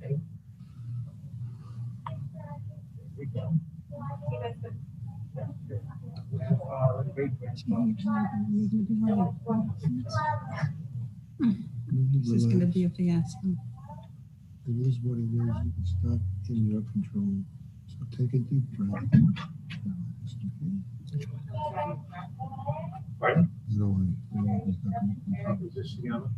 Okay. Here we go. This is going to be a fiasco. It is what it is. It's not in your control. So take a deep breath. Pardon? No worry. Is this the other?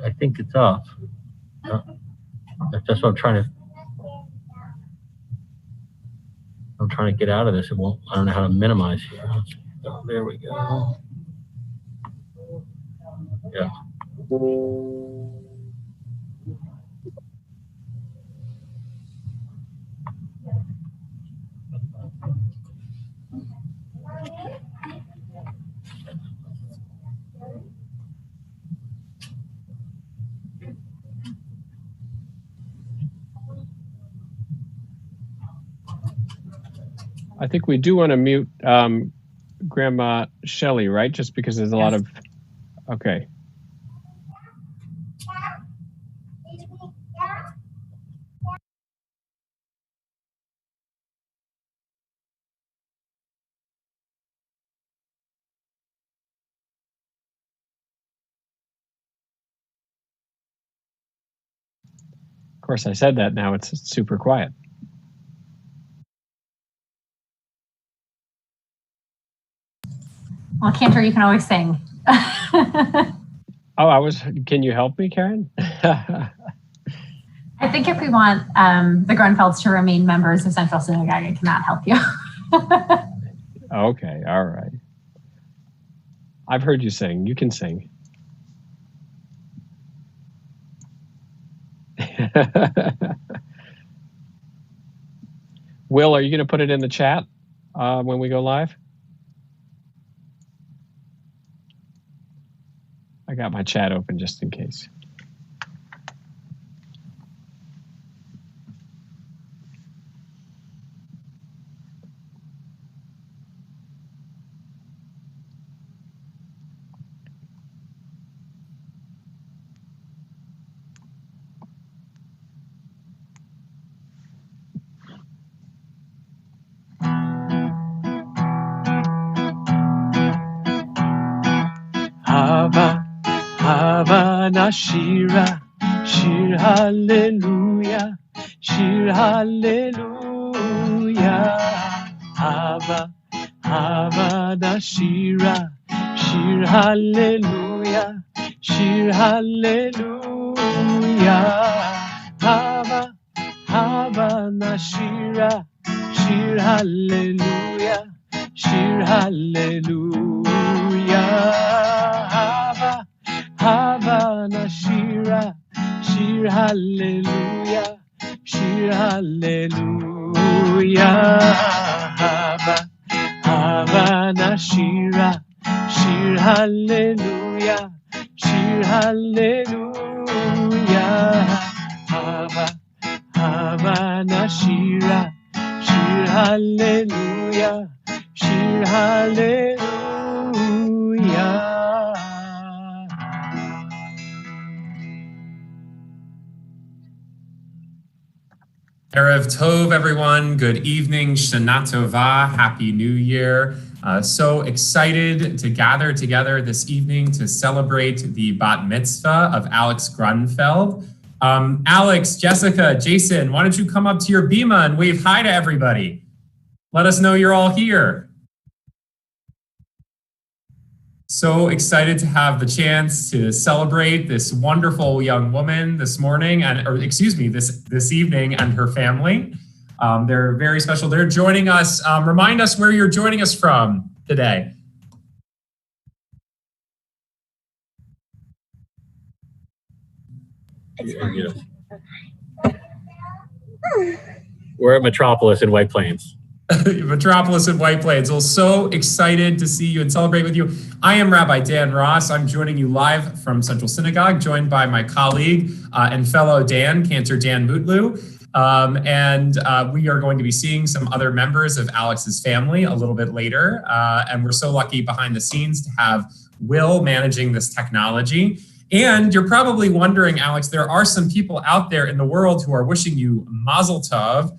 I think it's off. That's what I'm trying to get out of this. It won't. I don't know how to minimize here. Oh, there we go. Yeah. I think we do want to mute Grandma Shelley, right? Just because there's a lot of... Okay. Of course, I said that. Now it's super quiet. Well, Cantor, you can always sing. Can you help me, Karen? I think if we want the Grunfelds to remain members of Central Synagogue, I cannot help you. Okay, all right. I've heard you sing. You can sing. Will, are you going to put it in the chat when we go live? I got my chat open just in case. Hava Nashira, Shir Hallelujah, Shir Hallelujah. Hava Nashira, Shir Hallelujah, Shir Hallelujah. Hava Nashira, Shir Hallelujah, Shir Hallelujah. Hava Nashira, Shir Hallelujah, Shir Hallelujah. Hava Nashira, Shir Hallelujah, Shir Hallelujah. Hava Nashira, Shir Hallelujah, Shir Hallelujah. Erev Tov, everyone. Good evening. Shana Tova. Happy New Year. So excited to gather together this evening to celebrate the Bat Mitzvah of Alex Grunfeld. Alex, Jessica, Jason, why don't you come up to your bima and wave hi to everybody? Let us know you're all here. So excited to have the chance to celebrate this wonderful young woman this morning, this evening, and her family. They're very special. They're joining us. Remind us where you're joining us from today. We're at Metropolis in White Plains. Metropolis and White Plains. Well, so excited to see you and celebrate with you. I am Rabbi Dan Ross. I'm joining you live from Central Synagogue, joined by my colleague and fellow Dan, Cantor Dan Mutlu. And we are going to be seeing some other members of Alex's family a little bit later. And we're so lucky behind the scenes to have Will managing this technology. And you're probably wondering, Alex, there are some people out there in the world who are wishing you Mazel Tov.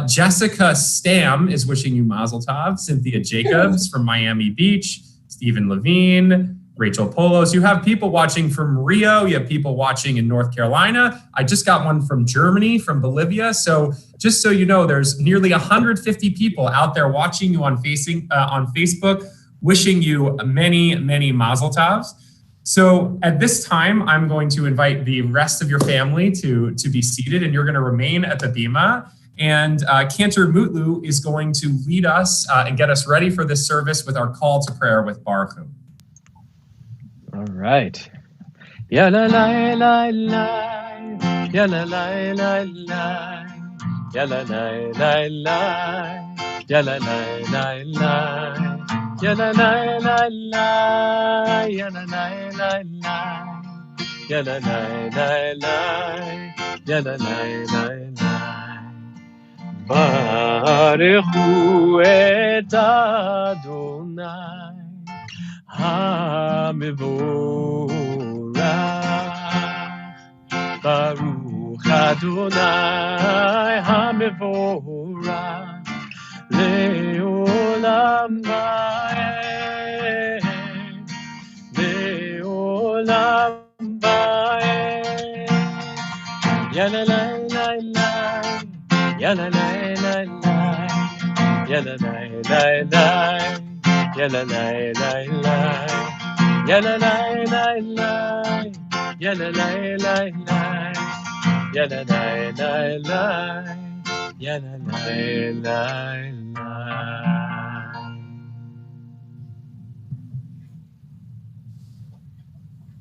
Jessica Stam is wishing you Mazel Tov. Cynthia Jacobs from Miami Beach. Stephen Levine. Rachel Polos. You have people watching from Rio. You have people watching in North Carolina. I just got one from Germany, from Bolivia. So just so you know, there's nearly 150 people out there watching you on Facebook, wishing you many, many Mazel Tovs. So at this time, I'm going to invite the rest of your family to be seated, and you're going to remain at the bima. And Cantor Mutlu is going to lead us and get us ready for this service with our call to prayer with Barakum. All right. Ya la la la la, ya la la la la, ya la la la la, ya la la la la, ya la la la la, ya la la la la, ya la la la la, ya la la la la. Baruchu et Adonai HaMevorach, Baruch Adonai HaMevorach, Le'olam va'ed, Le'olam va'ed. Ya la la la la, ya la la la la, ya la la la la. Ya la la la la, ya la la la la, ya la la la la, ya la la la la, ya la la la la.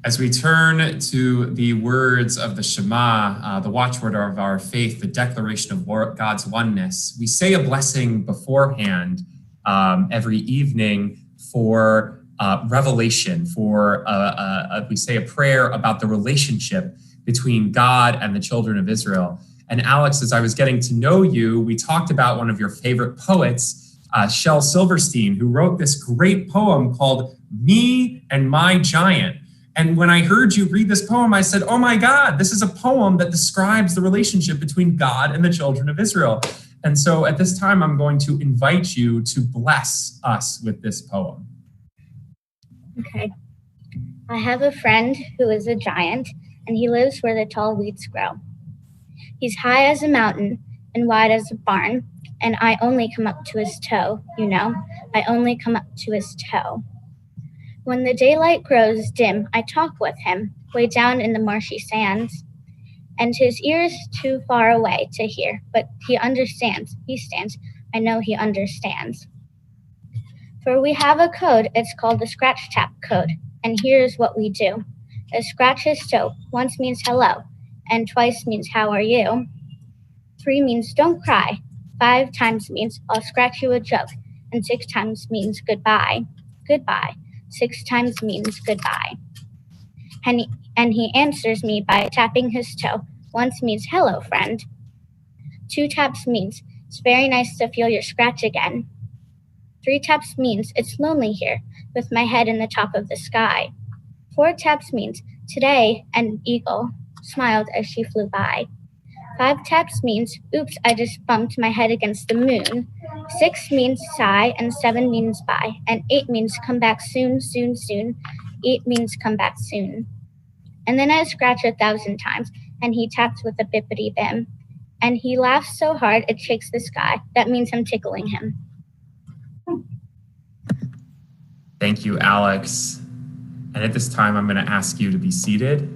As we turn to the words of the Shema, the watchword of our faith, the declaration of God's oneness, we say a blessing beforehand every evening for revelation, for we say a prayer about the relationship between God and the children of Israel. And Alex, as I was getting to know you, we talked about one of your favorite poets, Shel Silverstein, who wrote this great poem called Me and My Giant. And when I heard you read this poem, I said, oh my God, this is a poem that describes the relationship between God and the children of Israel. And so at this time, I'm going to invite you to bless us with this poem. Okay. I have a friend who is a giant, and he lives where the tall weeds grow. He's high as a mountain and wide as a barn, and I only come up to his toe, you know. I only come up to his toe. When the daylight grows dim, I talk with him, way down in the marshy sands. And his ear is too far away to hear, but he understands. He stands. I know he understands. For we have a code. It's called the Scratch Tap Code. And here's what we do. A scratch is toe. Once means hello, and twice means how are you. 3 means don't cry. 5 times means I'll scratch you a joke. And 6 times means goodbye. Goodbye. 6 times means goodbye. And he answers me by tapping his toe. Once means hello, friend. 2 taps means it's very nice to feel your scratch again. 3 taps means it's lonely here with my head in the top of the sky. 4 taps means today an eagle smiled as she flew by. 5 taps means oops, I just bumped my head against the moon. 6 means sigh, and 7 means bye. And 8 means come back soon, soon, soon. 8 means come back soon. And then I scratch 1,000 times, and he taps with a bippity bim. And he laughs so hard it shakes the sky. That means I'm tickling him. Thank you, Alex. And at this time, I'm going to ask you to be seated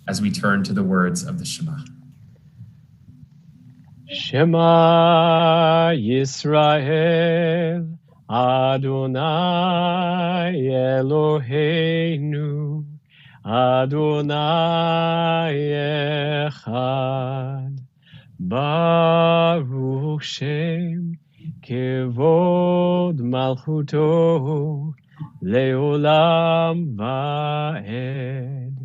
as we turn to the words of the Shema. Shema Yisrael, Adonai Eloheinu, Adonai Echad, Baruch Shem Kevod Malchuto Leolam Va'ed,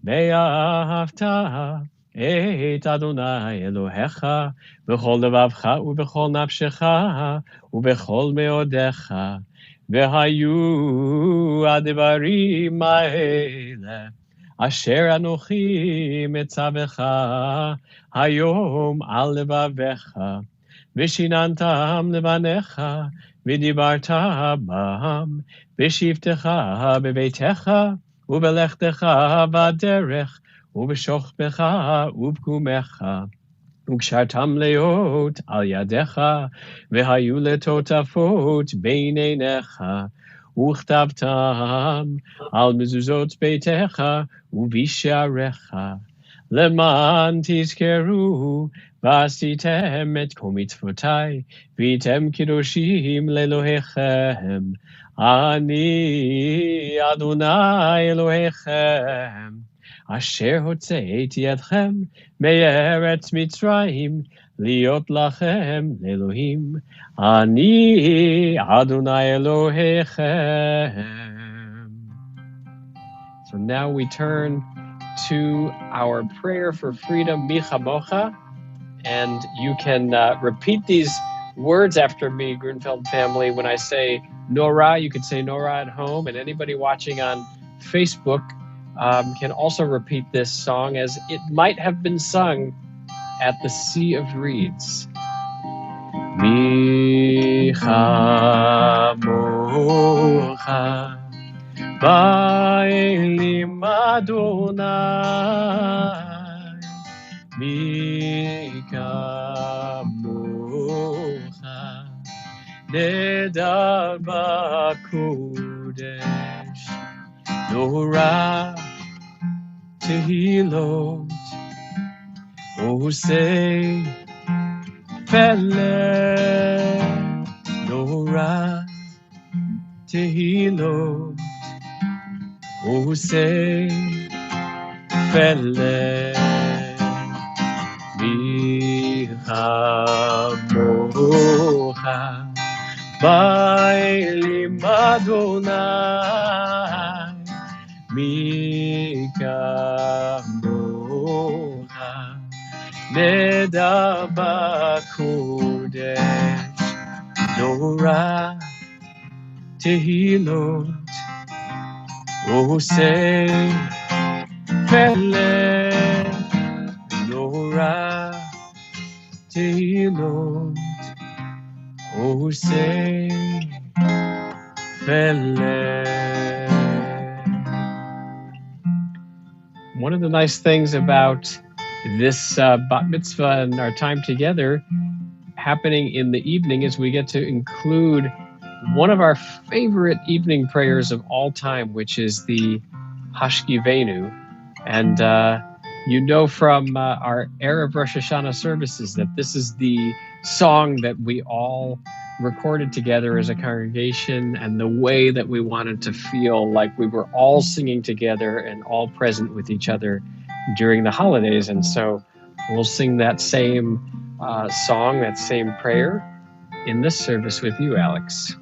Ve'ahavta את אדוני אלוהיך בכל לבבך ובכל נפשך ובכל מאודיך, והיו הדברים האלה אשר אנוכי מצווך היום על לבביך, ושיננתם לבניך, ודיברת בם, בשבתך בביתך, ובלכתך בדרך, ובשוכבך ובקומך, וקשרתם להיות על ידיך, והיו לטוטפות בין עיניך, וכתבתם על מזוזות ביתך ובשעריך, למען תזכרו ועשיתם את כל מצוותי, והייתם קדושים לאלוהיכם. אני אדוני אלוהיכם, אשר הוצאתי אתכם מארץ מצרים, להיות לכם לאלוהים. אני אדוני אלוהיכם. So now we turn to our prayer for freedom, Micha Mocha, and you can repeat these words after me, Grunfeld family. When I say Nora, you could say Nora at home, and anybody watching on Facebook can also repeat this song as it might have been sung at the Sea of Reeds. Micha Mocha Ba'elim Adonai, Micha Mocha Nedar B'Kodesh, Nora Tehilot, Osei Pele, Nora Tehilot, Osei Pele, Micha Mocha Ba'elim Adonai, Micha Mocha Nedar B'Kodesh, Nora Tehilot, Osei Pele, Nora Tehilot, Osei Pele. One of the nice things about this bat mitzvah and our time together happening in the evening is we get to include one of our favorite evening prayers of all time, which is the Skivenu. And you know from our Erev Rosh Hashanah services that this is the song that we all recorded together as a congregation, and the way that we wanted to feel like we were all singing together and all present with each other during the holidays. And so we'll sing that same song, that same prayer in this service with you, Alex.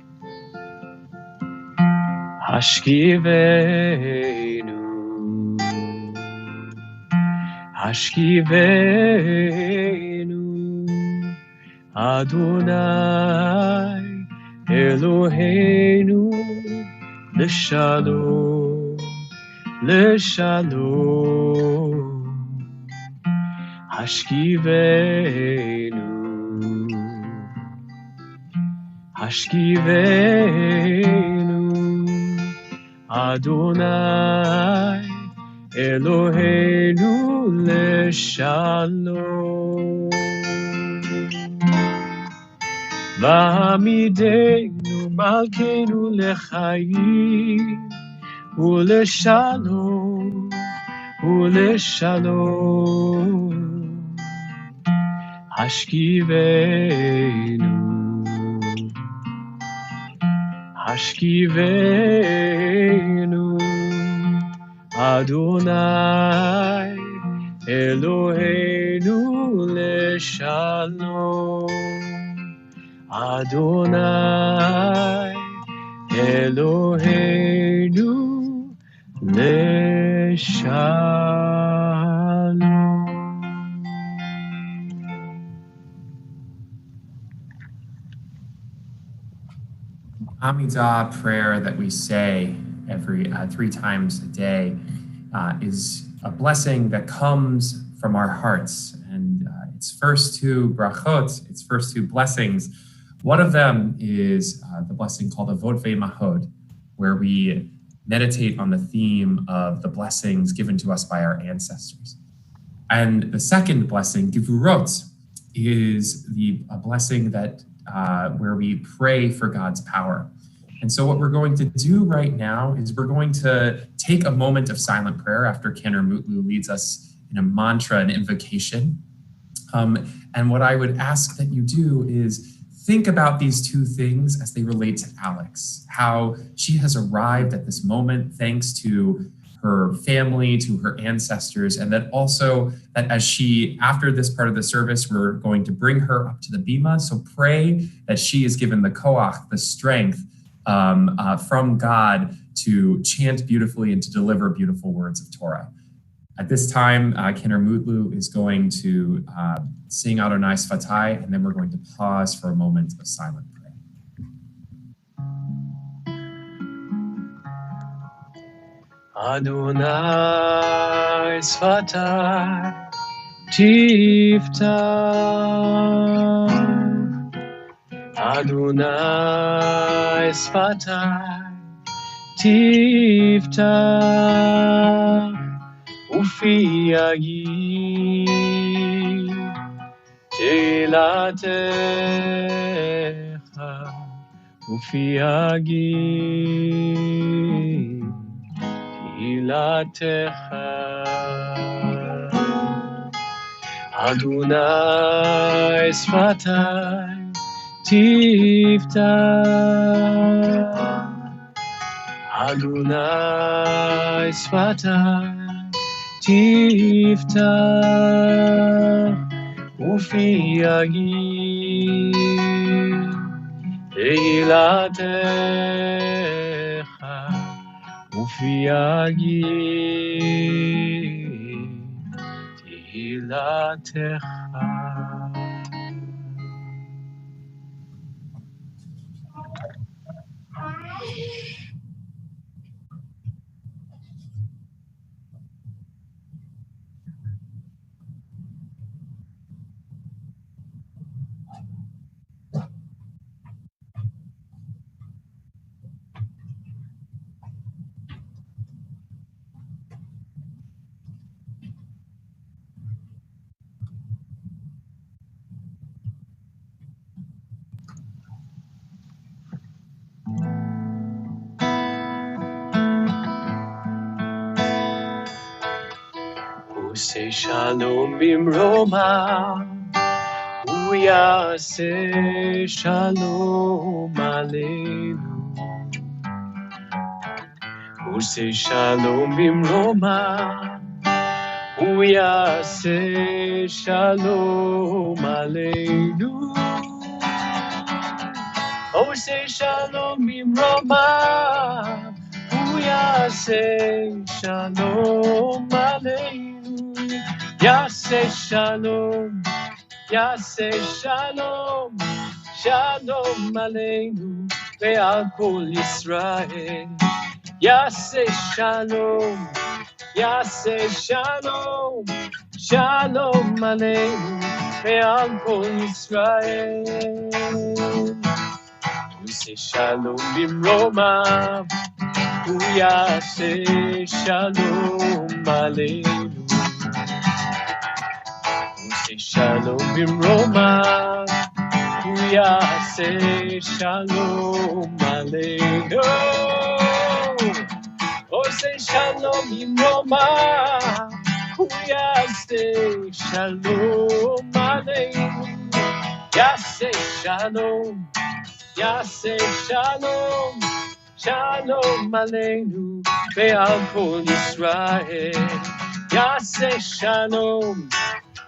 Skivenu, Skivenu, Adonai Eloheinu, L'shalom, L'shalom, Skivenu, Skivenu, Adonai Eloheinu, L'shalom. V'amidenu malkeinu l'chaim u'l'shalom, u'l'shalom. Skivenu, Skivenu, Adonai Eloheinu, L'shalom. Adonai Eloheinu, L'shalom. Amidah prayer that we say every 3 times a day is a blessing that comes from our hearts. And its first 2 brachot, its first 2 blessings. One of them is the blessing called Avod Ve'Mahod, where we meditate on the theme of the blessings given to us by our ancestors. And the second blessing, Givurot, is a blessing that where we pray for God's power. And so what we're going to do right now is we're going to take a moment of silent prayer after Kenner Mutlu leads us in a mantra, an invocation. And what I would ask that you do is think about these 2 things as they relate to Alex, how she has arrived at this moment thanks to her family, to her ancestors, and that also that as she, after this part of the service, we're going to bring her up to the bima. So pray that she is given the koach, the strength from God to chant beautifully and to deliver beautiful words of Torah. At this time, Kenner Mutlu is going to sing Adonai Sfatai, and then we're going to pause for a moment of silent prayer. Adonai Sfatai Tiftach, Adonai Sfatai Tiftach, Ufi Yagi Telatecha, Ufi Yagi Telatecha. Adonai Sfatai Tiftach, Adonai Sfatai Tiftach, Ufi Yagi Telatecha, Ufi Yagi Telatecha. Say shalom bimroma, uyase shalom aleinu. Say shalom bimroma, uyase shalom aleinu. Oh, say shalom bimroma, uyase shalom aleinu. Yaseh shalom, Yaseh shalom, shalom aleinu ve'al kol Yisrael. Yaseh shalom, Yaseh shalom, shalom aleinu ve'al kol Yisrael. Yaseh shalom bimroma, Yaseh shalom aleinu. Shalom bimroma, uyase shalom aleinu. Oh, say shalom bimroma, uyase shalom aleinu. Yase shalom, yase shalom, shalom aleinu ve'al kol Yisrael. Yase shalom.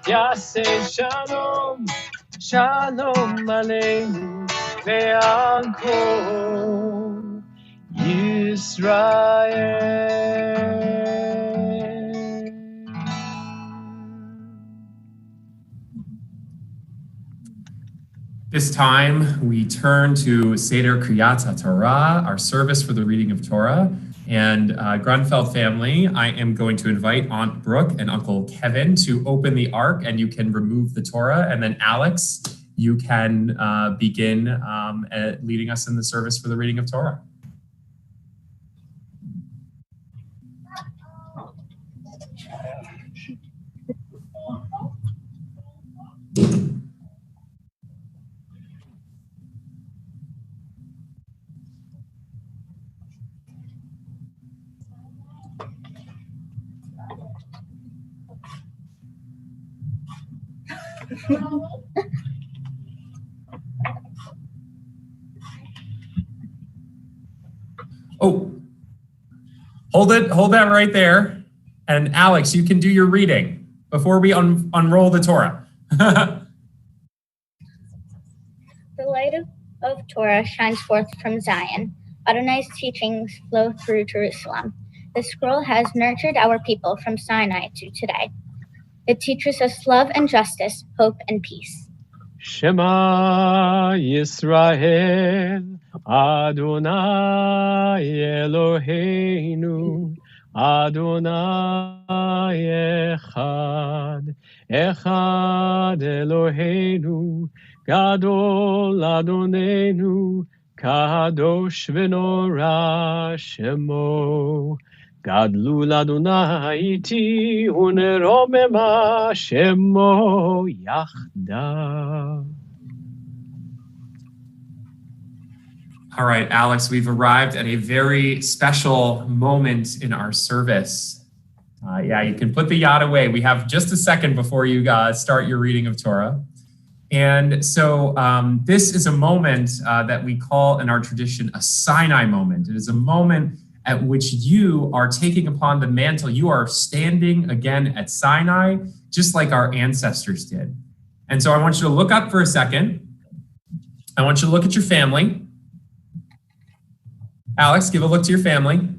Yaseh shalom, shalom aleinu ve'al kol Yisrael. This time, we turn to Seder Kriyat Torah, our service for the reading of Torah. And Grunfeld family, I am going to invite Aunt Brooke and Uncle Kevin to open the ark, and you can remove the Torah. And then Alex, you can begin leading us in the service for the reading of Torah. Oh, hold that right there. And Alex, you can do your reading before we unroll the Torah. The light of Torah shines forth from Zion. Adonai's teachings flow through Jerusalem. The scroll has nurtured our people from Sinai to today. It teaches us love and justice, hope and peace. Shema Yisrael, Adonai Eloheinu, Adonai Echad, Echad Eloheinu, Gadol Adonenu, Kadosh v'nora Shemo. Gadlu l'Adonai iti uneromema Shemo yachdav. All right, Alex, we've arrived at a very special moment in our service. You can put the yacht away. We have just a second before you start your reading of Torah. And so this is a moment that we call in our tradition a Sinai moment. It is a moment at which you are taking upon the mantle. You are standing again at Sinai, just like our ancestors did. And so I want you to look up for a second. I want you to look at your family. Alex, give a look to your family. Can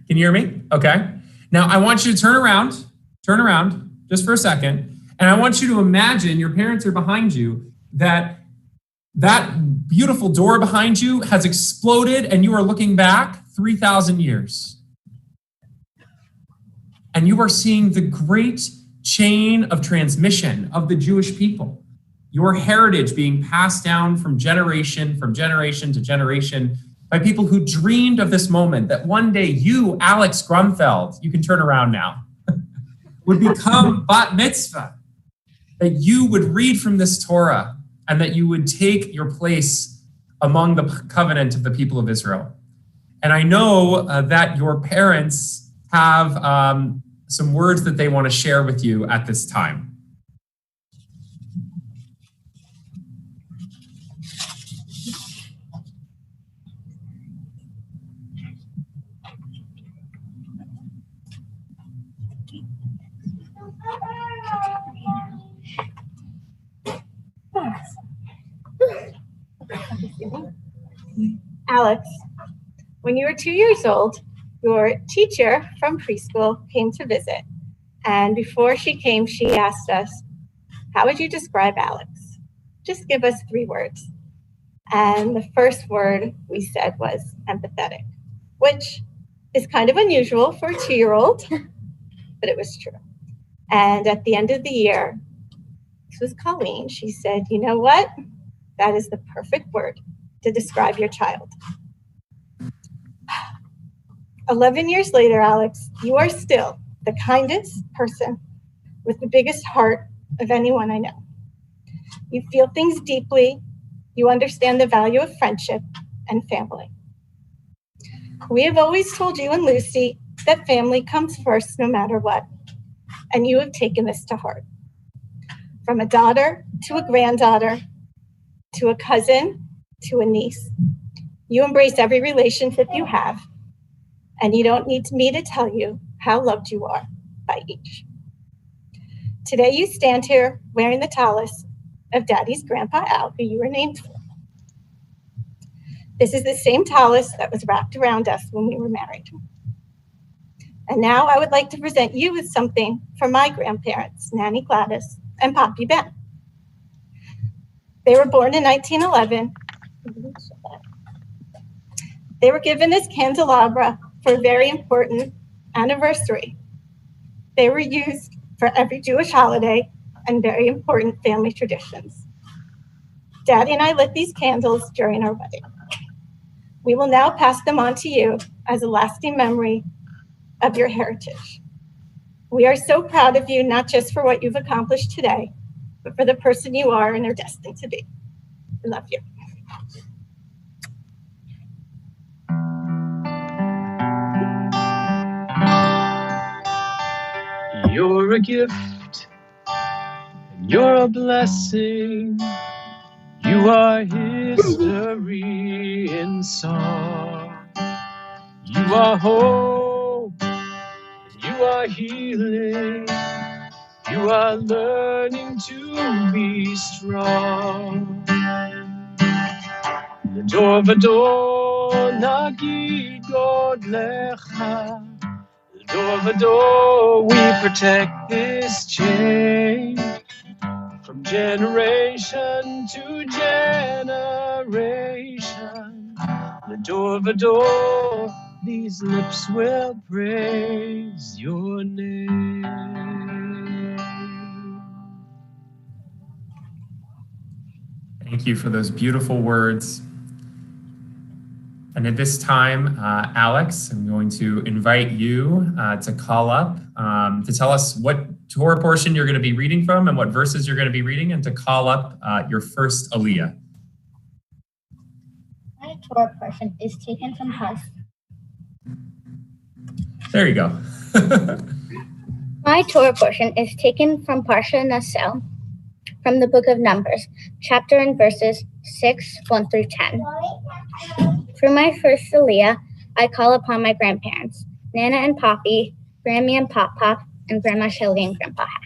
you hear me? Okay. Now I want you to turn around just for a second. And I want you to imagine your parents are behind you, that beautiful door behind you has exploded and you are looking back 3,000 years. And you are seeing the great chain of transmission of the Jewish people, your heritage being passed down from generation to generation by people who dreamed of this moment that one day you, Alex Grunfeld, you can turn around now, would become bat mitzvah, that you would read from this Torah and that you would take your place among the covenant of the people of Israel. And I know that your parents have some words that they want to share with you at this time. Alex, when you were 2 years old, your teacher from preschool came to visit. And before she came, she asked us, how would you describe Alex? Just give us 3 words. And the first word we said was empathetic, which is kind of unusual for a 2-year-old, but it was true. And at the end of the year, this was Colleen, she said, you know what? That is the perfect word to describe your child. 11 years later, Alex, you are still the kindest person with the biggest heart of anyone I know. You feel things deeply. You understand the value of friendship and family. We have always told you and Lucy that family comes first no matter what, and you have taken this to heart. From a daughter to a granddaughter, to a cousin, to a niece. You embrace every relationship you have, and you don't need me to tell you how loved you are by each. Today you stand here wearing the tallis of Daddy's grandpa Al, who you were named for. This is the same tallis that was wrapped around us when we were married. And now I would like to present you with something from my grandparents, Nanny Gladys and Poppy Ben. They were born in 1911. They were given this candelabra for a very important anniversary. They were used for every Jewish holiday and very important family traditions. Daddy and I lit these candles during our wedding. We will now pass them on to you as a lasting memory of your heritage. We are so proud of you, not just for what you've accomplished today, but for the person you are and are destined to be. We love you. You're a gift, and you're a blessing. You are history in song. You are hope, you are healing. You are learning to be strong. The door v'dor nagid God lecha. The door v'dor, we protect this chain. From generation to generation, the door v'dor, these lips will praise your name. Thank you for those beautiful words. And at this time, Alex, I'm going to invite you to call up to tell us what Torah portion you're going to be reading from and what verses you're going to be reading, and to call up your first Aliyah. My Torah portion is taken from Hus. There you go. My Torah portion is taken from Parsha Nasel, from the book of Numbers, chapter and verses 6, 1 through 10. For my first Aliyah, I call upon my grandparents, Nana and Poppy, Grammy and Pop Pop, and Grandma Shelly and Grandpa Hack.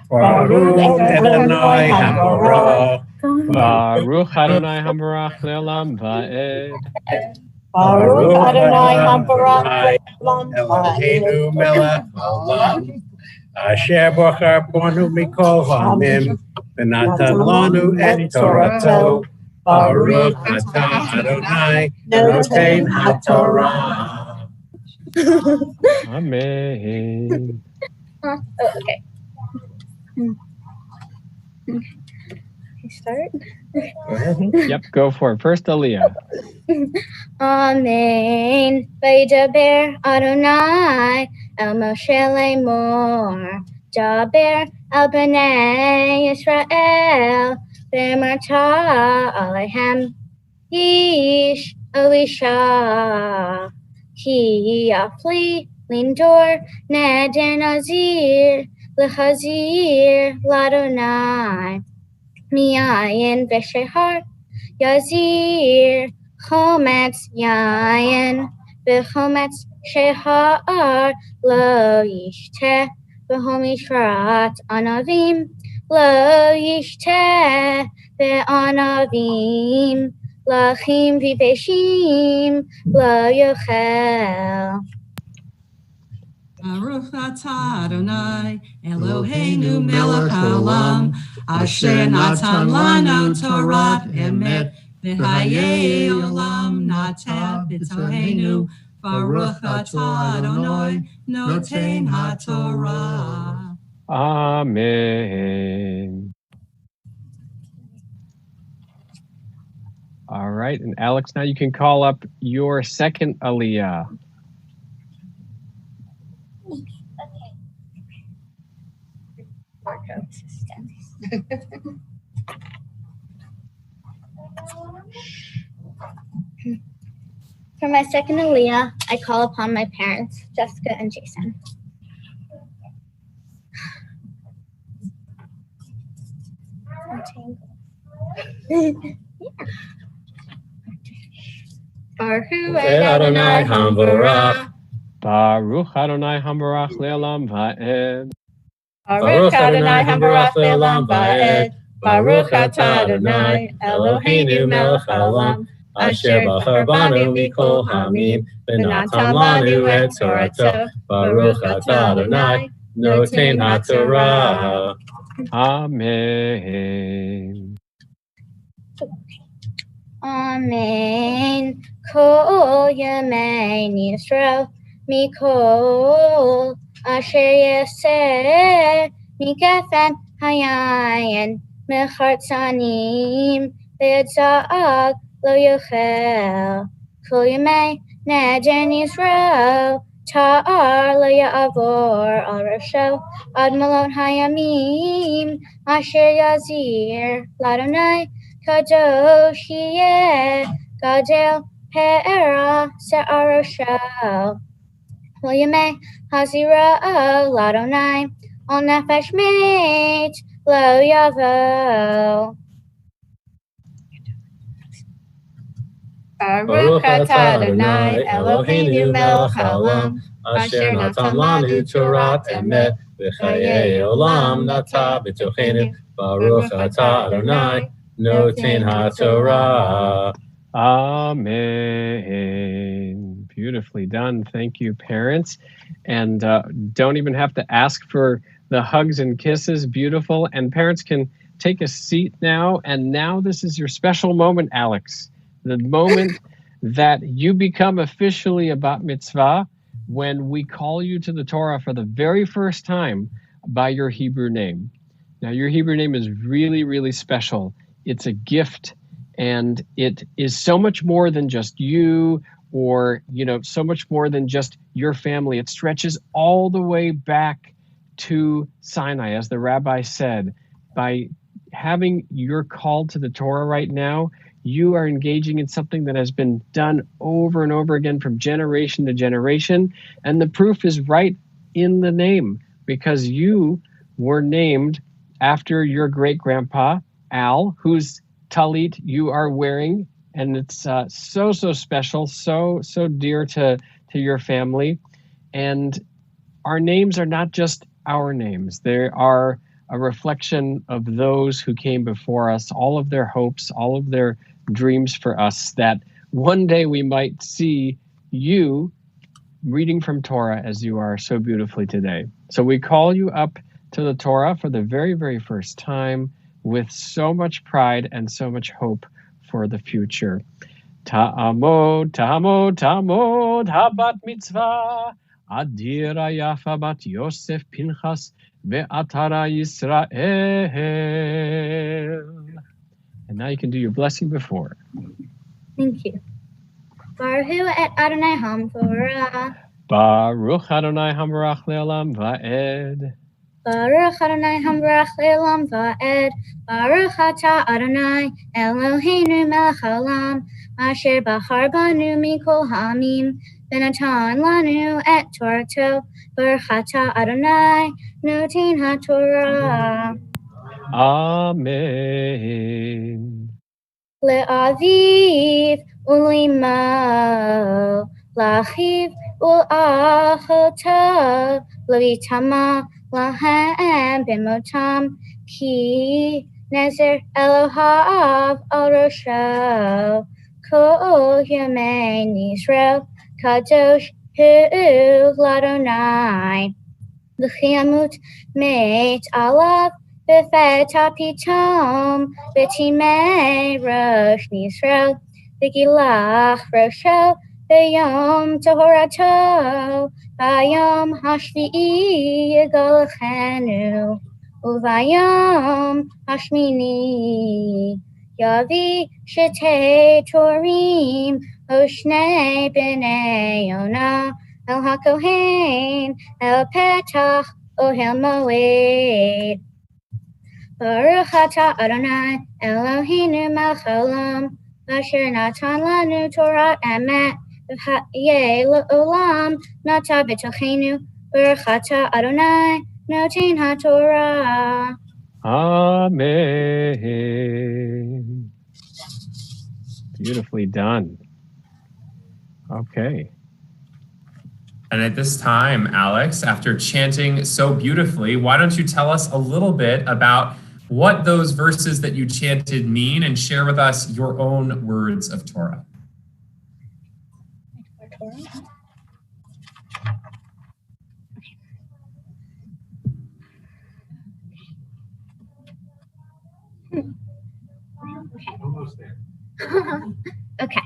Baruch Adonai Habarach. Baruch Adonai Habarach Le'olam Va'ed. Baruch Adonai Habarach Eloheinu melech haolam. Asher bachar bonu mikol ha'amim. V'natan lanu et Torato. Baruch atah Adonai noten haTorah. Amen. Okay. Start? Go ahead. Yep, go for it. First Aliyah. Amen. Vaydaber Adonai el Moshe Lemor. Daber el Bnei Yisrael. V'marta alehem. Ish Elisha. Ki afli lindor neder nazir. Lechazir ladonai. Miyayin v'shehar yazir chometz yayin v'chometz shehar lo yishteh v'homishrat anavim lo yishteh v'anavim lachim v'veshim lo yochel. Baruch atah Adonai Eloheinu melech haolam asher natan lanu Torah emet v'hayei olam nateh b'toheinu. Baruch atah Adonai noten haTorah. Amen. All right, and Alex, now you can call up your second Aliyah. For my second Aliyah, I call upon my parents, Jessica and Jason. Baruch Adonai Habarach. Baruch Adonai Hamarach Le'olam Va'ed. Baruch Adonai Habarach Le'olam Va'ed. Baruch Atah Adonai Eloheinu Melech Haolam Asher Bachar Banu Mikol Hamim V'natan Lanu Et Torato. Baruch Atah Adonai Noten HaTorah. Amen. Amen. Kol Yemei Yisrael Mikol Asher Yaseh Mikafen Hayayin Mechartzanim V'Yitzhak Lo Yochel Kol Yemei Neden Yisrael Ta'ar Lo Ya'avor Al Rosho Ad Malot Hayamim Asher Yazir Ladonai Kadosh Yeh Gadel Pe'era Se'arosho Lo Yemei Hazira Ladonai Al Nefesh Meit Lo Yavo Baruch Atah Adonai Eloheinu Melech Haolam Asher Natan Lanu Torah Emet V'chayei Olam Nata B'tochenu. Baruch Atah Adonai Noten HaTorah. Amen. Beautifully done. Thank you, parents. And don't even have to ask for the hugs and kisses. Beautiful. And parents can take a seat now. And now this is your special moment, Alex. The moment that you become officially a bat mitzvah when we call you to the Torah for the very first time by your Hebrew name. Now, your Hebrew name is really, really special. It's a gift, and it is so much more than just you or, so much more than just your family. It stretches all the way back to Sinai, as the rabbi said. By having your call to the Torah right now, you are engaging in something that has been done over and over again from generation to generation. And the proof is right in the name, because you were named after your great-grandpa, Al, whose talit you are wearing. And it's so special, so dear to your family. And our names are not just our names. They are a reflection of those who came before us, all of their hopes, all of their dreams for us, that one day we might see you reading from Torah as you are so beautifully today. So we call you up to the Torah for the very, very first time with so much pride and so much hope for the future. Ta'amod, ta'amod, ta'amod, habat mitzvah, adira yafa bat Yosef Pinchas ve'atara Yisrael. And now you can do your blessing before. Thank you. Baruch Adonai Hamvorah. Baruch Adonai Hamarach Le'olam Va'ed. Baruch Adonai Hamvorach Le'olam Va'ed. Baruch Atah Adonai Eloheinu Melech Haolam Asher Bachar Banu Mikol Hamim V'natan Lanu Et Torato. Baruch Atah Adonai Noten HaTorah. Amen. Le'aviv u'limo, lachiv u'achotav, le'itama lahem b'motam, ki nezer Elohav al rosho, kol yemei Yisrael, kadosh hu l'Adonai, v'chiamut meit alav, B'feta pitom, b'timei rosh Yisrael, v'gilach rosho, b'yom tohorato, b'yom hashvi'i yigolachenu, u'v'yom hashmini, yavi shetei torim, oshnei b'nei Yona, el hakohen, el petach, ohel moed. Baruch Atah Adonai Eloheinu Melech Haolam Asher Natan Lanu Torah Emet V'chayei L'olam Nata B'tochenu Baruch Atah Adonai Noten HaTorah. Amen. Beautifully done. Okay. And at this time, Alex, after chanting so beautifully, why don't you tell us a little bit about what those verses that you chanted mean and share with us your own words of Torah? Almost there. Okay.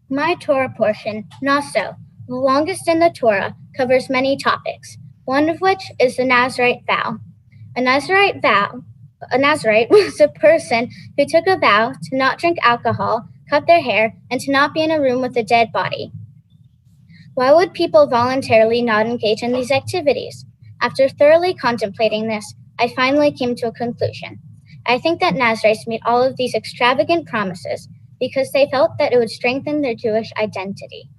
My Torah portion, Naso, the longest in the Torah, covers many topics, one of which is the Nazirite Bow. A Nazirite was a person who took a vow to not drink alcohol, cut their hair, and to not be in a room with a dead body. Why would people voluntarily not engage in these activities? After thoroughly contemplating this, I finally came to a conclusion. I think that Nazirites made all of these extravagant promises because they felt that it would strengthen their Jewish identity.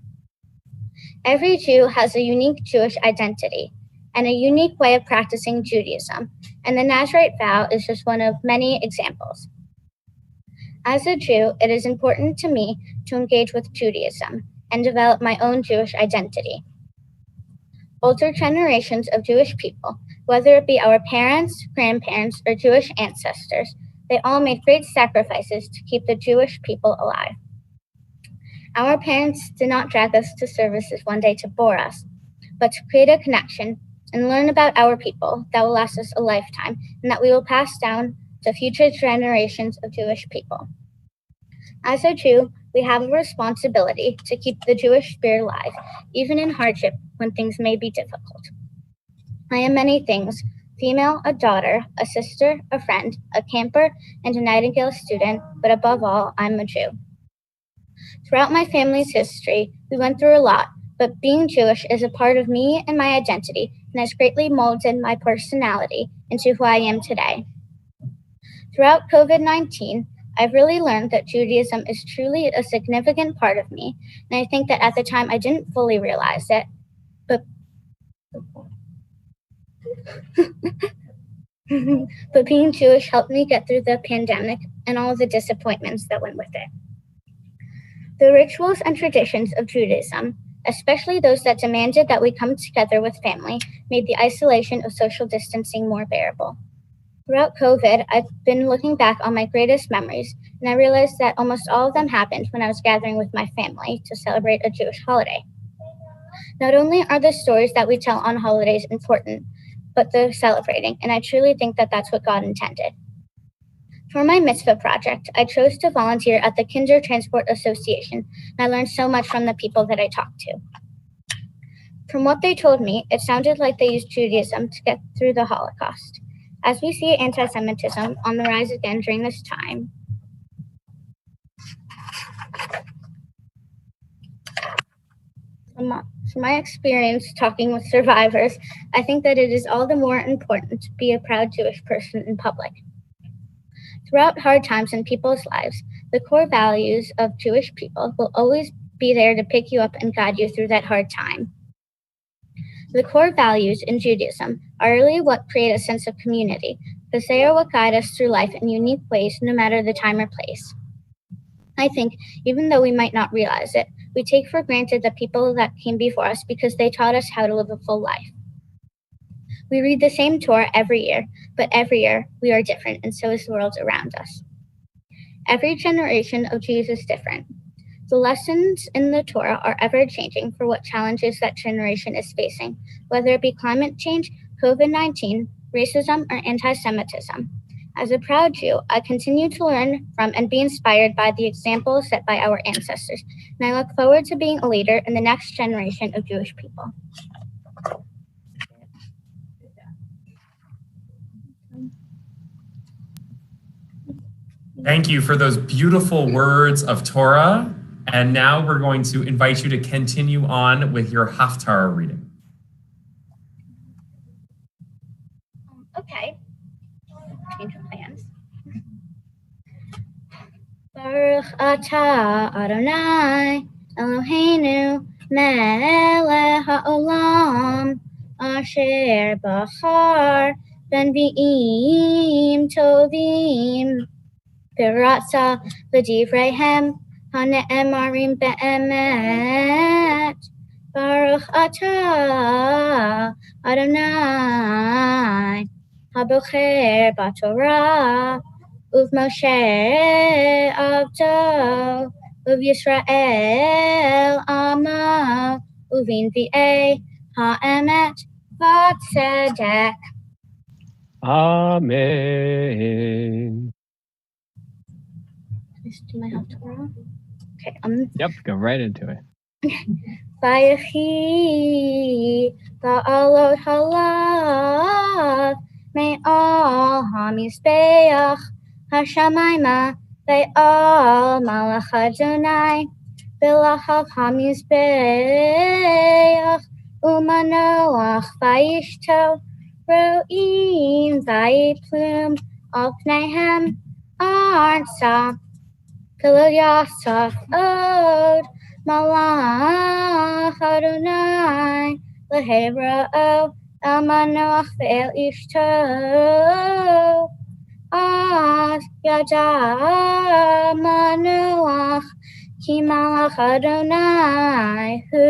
Every Jew has a unique Jewish identity and a unique way of practicing Judaism, and the Nazirite vow is just one of many examples. As a Jew, it is important to me to engage with Judaism and develop my own Jewish identity. Older generations of Jewish people, whether it be our parents, grandparents, or Jewish ancestors, they all made great sacrifices to keep the Jewish people alive. Our parents did not drag us to services one day to bore us, but to create a connection and learn about our people that will last us a lifetime and that we will pass down to future generations of Jewish people. As a Jew, we have a responsibility to keep the Jewish spirit alive, even in hardship when things may be difficult. I am many things: female, a daughter, a sister, a friend, a camper, and a Nightingale student, but above all, I'm a Jew. Throughout my family's history, we went through a lot, but being Jewish is a part of me and my identity and has greatly molded my personality into who I am today. Throughout COVID-19, I've really learned that Judaism is truly a significant part of me, and I think that at the time I didn't fully realize it, but being Jewish helped me get through the pandemic and all the disappointments that went with it. The rituals and traditions of Judaism, especially those that demanded that we come together with family, made the isolation of social distancing more bearable. Throughout COVID, I've been looking back on my greatest memories, and I realized that almost all of them happened when I was gathering with my family to celebrate a Jewish holiday. Not only are the stories that we tell on holidays important, but they're celebrating, and I truly think that that's what God intended. For my Mitzvah project, I chose to volunteer at the Kinder Transport Association, and I learned so much from the people that I talked to. From what they told me, it sounded like they used Judaism to get through the Holocaust. As we see anti-Semitism on the rise again during this time, from my experience talking with survivors, I think that it is all the more important to be a proud Jewish person in public. Throughout hard times in people's lives, the core values of Jewish people will always be there to pick you up and guide you through that hard time. The core values in Judaism are really what create a sense of community, because they are what guide us through life in unique ways, no matter the time or place. I think, even though we might not realize it, we take for granted the people that came before us because they taught us how to live a full life. We read the same Torah every year, but every year we are different, and so is the world around us. Every generation of Jews is different. The lessons in the Torah are ever-changing for what challenges that generation is facing, whether it be climate change, COVID-19, racism, or anti-Semitism. As a proud Jew, I continue to learn from and be inspired by the examples set by our ancestors, and I look forward to being a leader in the next generation of Jewish people. Thank you for those beautiful words of Torah. And now we're going to invite you to continue on with your Haftarah reading. Okay. Change of plans. Baruch atah Adonai Eloheinu melech haolam asher bachar benvi'im tovim v'ratza v'divreihem הנאמרים באמת, ברוך אתה, אדוני, הבוחר בתורה, ובמשה עבדו, ובישראל עמו, ובנביאי האמת והצדק. Amen. Do I have Torah? Okay. Yep, go right into it. Vayechi ba'alot halav me'al hamizbeach hashamayma ve'al malach Adonai b'lahav hamizbeach umanoach vayishto ro'im vayiplum al pneihem arza Kilo Yasaf Od Malach Adonai Lehera'o El Manoach Ve'el Ishto Az Yada Manoach Ki Malach Adonai Hu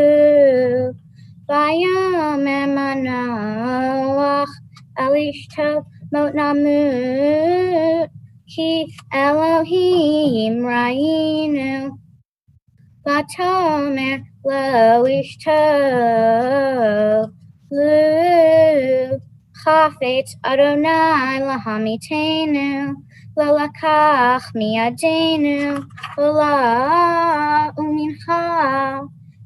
Vayomer Manoach El Ishto Mot Namut Ki Elohim Ra'inu Vatomer Lo Ishto Lu Chafetz Adonai Lahamitenu Lo Lakach Miadenu Lo Umincha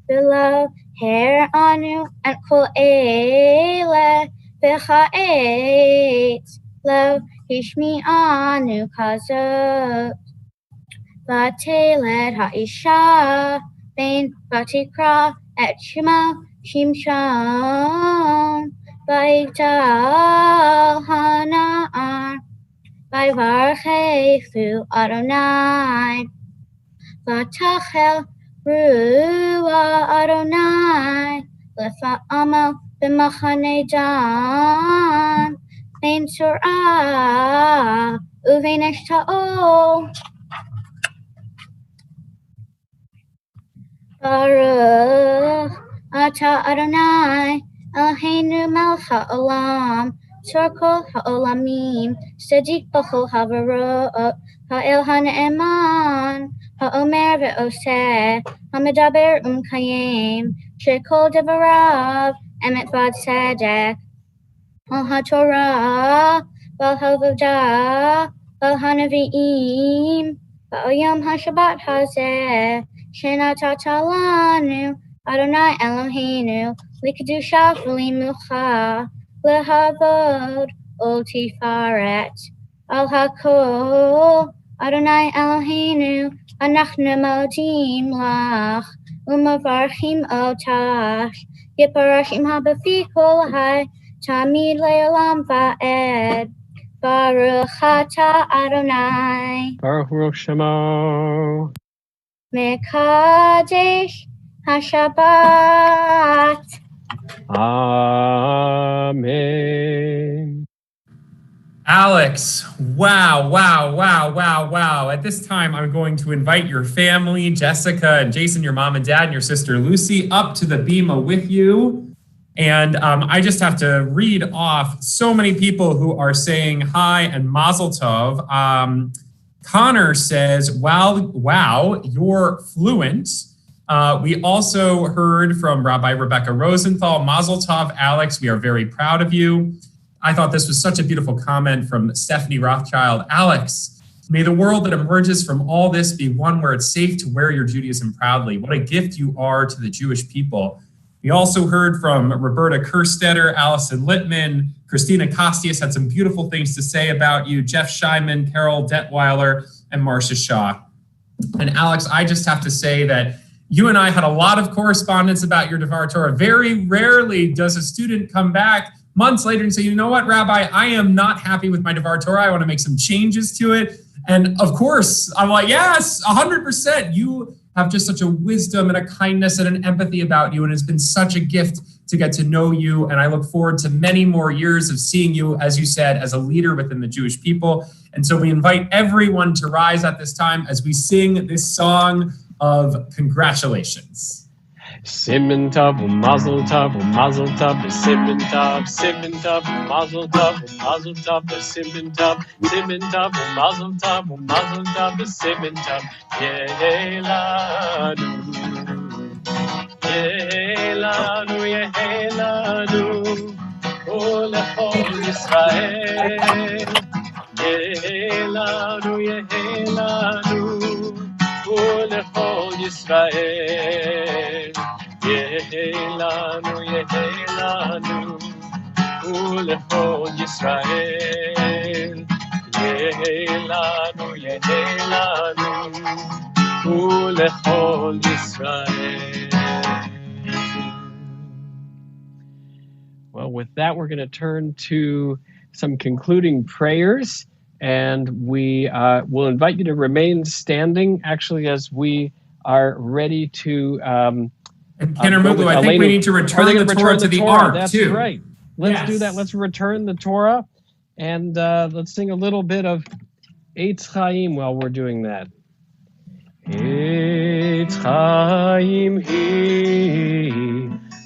V'lo Her Anu and Kol Ele V'cha'etz Lo Hishmi'anu kazot Vateled ha'isha Ben vatikra et Shema Shimshon Vayigdal hana'ar Vayvarchechu Adonai Vatachel ruah Adonai Lefa'amo b'machane Dan Ben Torah uvein Eshtaol Baruch Ata Adonai Eloheinu melech ha'olam Tzor kol ha'olamim Tzadik b'chol havarot Ha'el ha'ne'eman Ha'omer ve'oseh Ha'medaber kayem Shekol devarav Emet v'tzedek Al HaTorah, Val HaVodah, Val HaNevi'im, Val Yom HaShabbat Hazeh, Shenatata lanu, Adonai Eloheinu, Likadusha v'limucha, Lehavod, Ol Tifaret, Al HaKol, Adonai Eloheinu, Anachnu modim lach, Umavarchim otach, Yiparashim habafi kol hai, Tamid le'olam va'ed, Baruch Ata Adonai, Baruch Shema. Mekadesh HaShabbat. Amen. Alex, wow. At this time, I'm going to invite your family, Jessica and Jason, your mom and dad, and your sister Lucy, up to the bima with you. And I just have to read off so many people who are saying hi and mazel tov. Connor says, wow, you're fluent. We also heard from Rabbi Rebecca Rosenthal, mazel tov, Alex, we are very proud of you. I thought this was such a beautiful comment from Stephanie Rothschild. Alex, may the world that emerges from all this be one where it's safe to wear your Judaism proudly. What a gift you are to the Jewish people. We also heard from Roberta Kerstetter, Allison Littman, Christina Costius had some beautiful things to say about you, Jeff Scheinman, Carol Detweiler, and Marcia Shaw. And Alex, I just have to say that you and I had a lot of correspondence about your Devar Torah. Very rarely does a student come back months later and say, you know what, Rabbi, I am not happy with my Devar Torah. I want to make some changes to it. And of course, I'm like, yes, 100%. You have just such a wisdom and a kindness and an empathy about you. And it's been such a gift to get to know you. And I look forward to many more years of seeing you, as you said, as a leader within the Jewish people. And so we invite everyone to rise at this time as we sing this song, of congratulations. Simen tov, mazel tov, simen tov, mazel tov, simen tov, mazel tov, simen tov, Yehelanu, Yehelanu, Yehelanu, Olechol Yisrael, Yehelanu, Yehelanu, Olechol Yisrael. Yehelanu, Yehelanu, Ulechol Yisrael. Yehelanu, Yehelanu, Ulechol Yisrael. Well, with that, we're going to turn to some concluding prayers, and we will invite you to remain standing, actually, as we are ready to and Kinnarmugu, I think we need to return the Torah to the ark, That's too. right. Let's Yes. do that. Let's return the Torah, and let's sing a little bit of Eitz Chaim while we're doing that. Eitz Chaim hi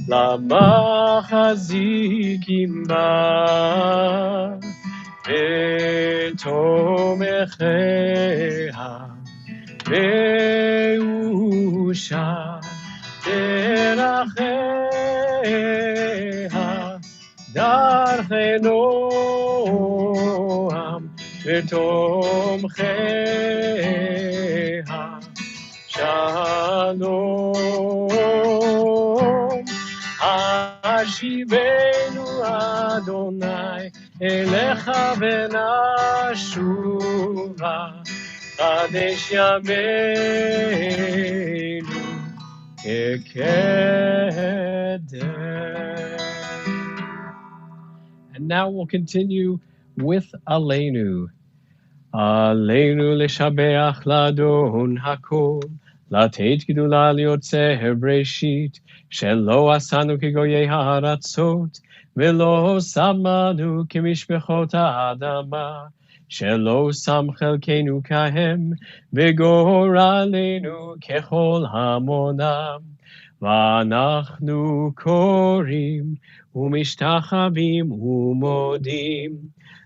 lamachazikim ba v'tomecheha ve'usha Terachea darchei noam v'tomchea shalom hashivenu Adonai elecha v'nashuva kadesh yameinu And now we'll continue with Aleinu. Aleinu leshabeach ladon hakol, lateit gidula liotzer breshit, shelo asanu kigoyei haratzot, velo samanu kimishbechot ha'adama, shelo sam chelkenu kahem, וגורלנו ככל המונם, ואנחנו קוראים ומשתחווים ומודים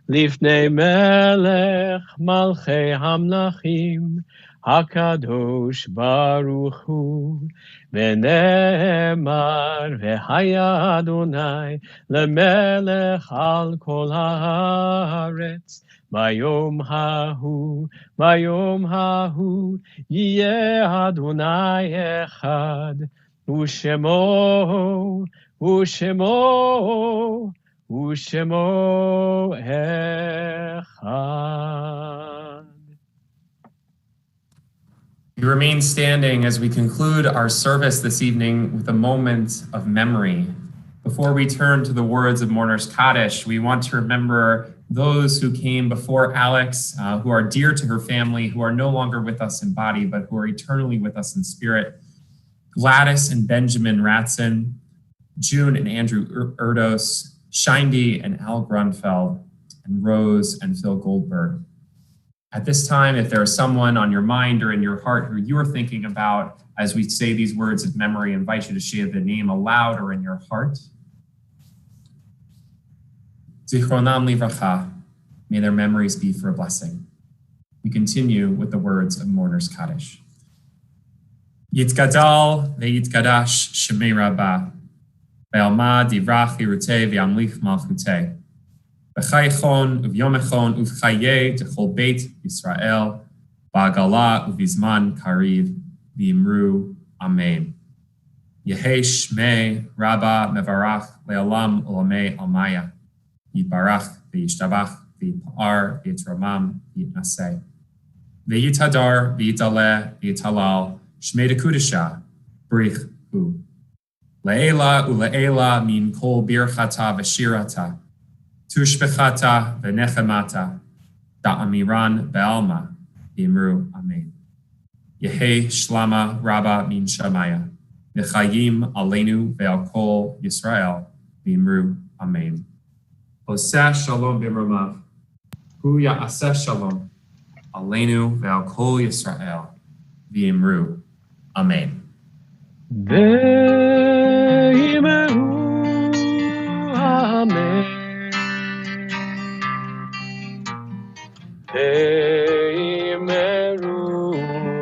לפני מלך מלכי המלכים, הקדוש ברוך הוא, ונאמר והיה אדוני למלך על כל הארץ, ביום ההוא יהיה אדוני אחד, ושמו אחד. We remain standing as we conclude our service this evening with a moment of memory. Before we turn to the words of Mourner's Kaddish, we want to remember those who came before Alex, who are dear to her family, who are no longer with us in body, but who are eternally with us in spirit. Gladys and Benjamin Ratson, June and Andrew Erdos, Shindy and Al Grunfeld, and Rose and Phil Goldberg. At this time, if there is someone on your mind or in your heart who you are thinking about as we say these words of memory, I invite you to share the name aloud or in your heart. Zichronam livracha, may their memories be for a blessing. We continue with the words of Mourner's Kaddish. Yitzgadal ve'yitzgadash shemei rabbah, ve'alma divrach yiruteh ve'amlich malchuteh, v'chaychon uvyomechon uvchaye techol beit Yisrael, v'agala uvizman kariv v'imru amen. Yehei shmei rabbah mevarach le'olam olamei almaya, Yibarach v'yishtabach v'yipar v'yitramam v'yitnaseh. V'yitadar v'yitaleh v'yitalal shmei dekudesha brich hu. Le'ela u'le'ela min kol birchata v'shirata, tushbechata v'nechemata, da'amiran be'alma v'imru amen. Yehei shlama rabba min shamaya, v'chayim aleinu ve'al kol Yisrael v'imru amen. Oseh shalom b'ramav, hu ya'aseh shalom, aleinu ve'al kol Yisrael, v'imru, Amen. Ve'imeru amen. Ve'imeru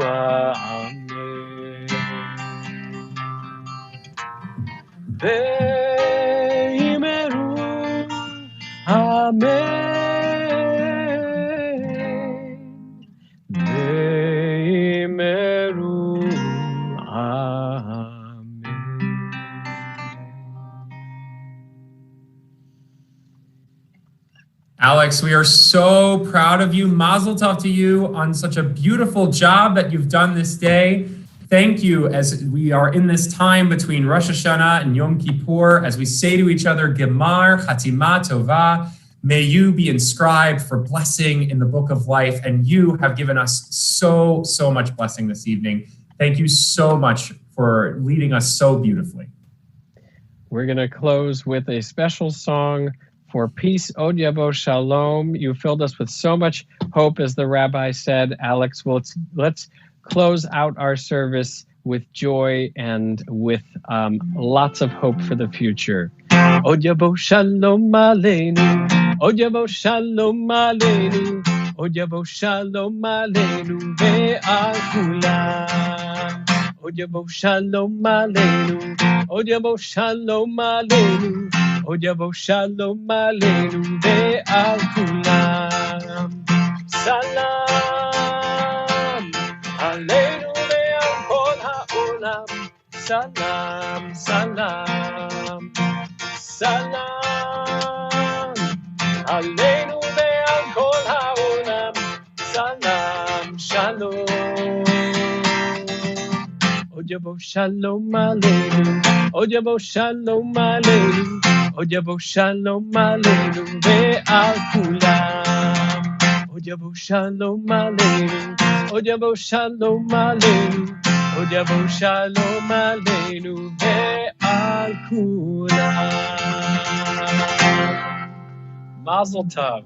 amen. Ve'imeru amen. Ve'imeru amen. Alex, we are so proud of you. Mazel tov to you on such a beautiful job that you've done this day. Thank you as we are in this time between Rosh Hashanah and Yom Kippur, as we say to each other, Gemar Chatima Tova, may you be inscribed for blessing in the book of life. And you have given us so much blessing this evening. Thank you so much for leading us so beautifully. We're going to close with a special song for peace, Od Yavo Shalom. You filled us with so much hope, as the rabbi said. Alex, let's close out our service with joy and with lots of hope for the future. Od Yavo Shalom Aleinu, Od Yavo Shalom Aleinu, Od Yavo Shalom Aleinu ve'al kulam. Od Yavo Shalom Aleinu, Od Yavo Shalom Aleinu, Od Yavo Shalom Aleinu ve'al kulam. Salam Aleinu ve'al kol ha'olam. Salam, salam, salam Aleinu ve'al kol ha'olam. Salam, shalom. Od Yavo Shalom Aleinu, Od Yavo Shalom Aleinu, Od Yavo Shalom Aleinu ve'al kulam. Od Yavo Shalom Aleinu, Od Yavo Shalom Aleinu, Od Yavo Shalom Aleinu ve'al kulam. Mazel tov.